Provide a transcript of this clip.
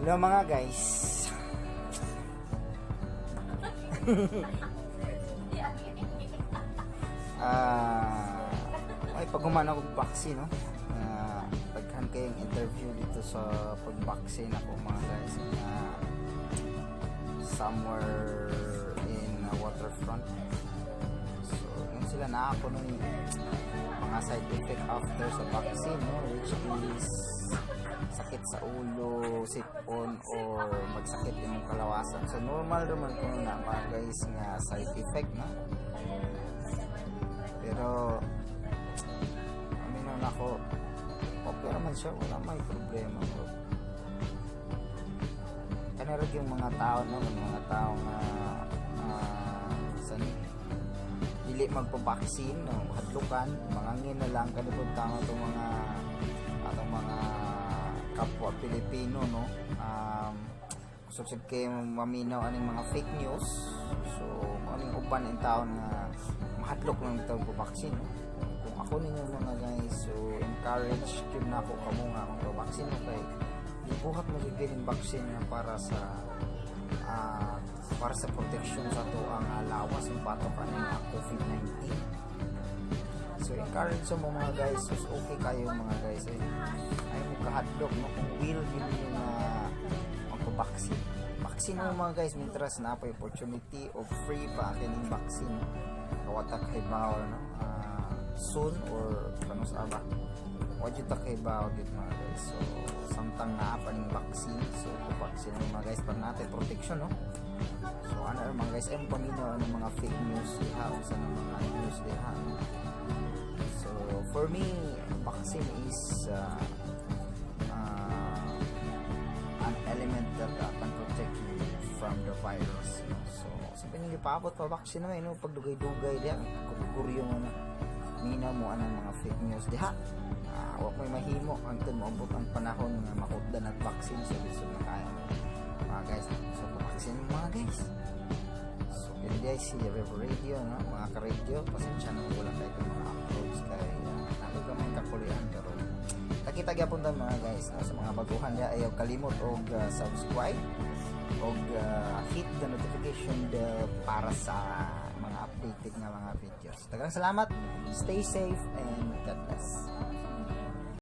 Hello mga guys. Ay paghuman ako vaccine, no? Pagkan kayong interview dito sa pag-vaccine ako mga guys, somewhere in waterfront. So, yun sila na ako nung mga side effect after sa vaccine, no? Which is sakit sa ulo, sipon, or magsakit yung kalawasan. So normal naman ko na mga guys nga side effect na. Pero aminon ako, okay naman siya, wala may problema bro. Kanarag yung mga tao no, mga tao nga dili magpa-vaccine no, hadlukan, mga ngin na lang kanipod tao itong mga kapwa Pilipino no, kusog kayo maminaw aning mga fake news. So aning uban in taon na mahadlok lang ito po vaccine no? Kung ako ninyo mga guys, so encourage yun na ako kamo nga kung vaccine no, kay ibuhat mo yung vaccine na para sa protection sa to ang lawas ng patok aning COVID-19. So encourage sa mga guys, so okay kayo mga guys ay mo kahadlok no, kung will yun yung magpa-vaccine. Vaccine mo mga guys, mitras na pa opportunity of free pa kining vaccine. Kawatak kay bawal no, soon or kano sa aba. Wajud ta kay bawal dit mga guys. So samtang naa pa ning vaccine, so vaccine mga guys para natin protection no. So ano mga guys, ay paminaw ng mga fake news diha sa mga news diha. So for me, vaccine is an element that can protect you from the virus. So sabi nyo paabot pa vaccine naman no, pagdugay-dugay diha kukuryo mo na mina mo anang mga fake news diha. Wag may mahimo hangtod maabot ang panahon nga makuddan at vaccine sa lisod na kaya mga guys. So vaccine mga guys. So hindi ay si River Radio no, mga ka-radio, pasensya na wala kayo mga uploads kay nagamay kapulian, pero nakita gyapon ta mga guys no, sa mga baguhan dia ayaw kalimot og subscribe og hit the notification bell para sa mga updated nga mga videos. Daghang salamat, stay safe and God bless.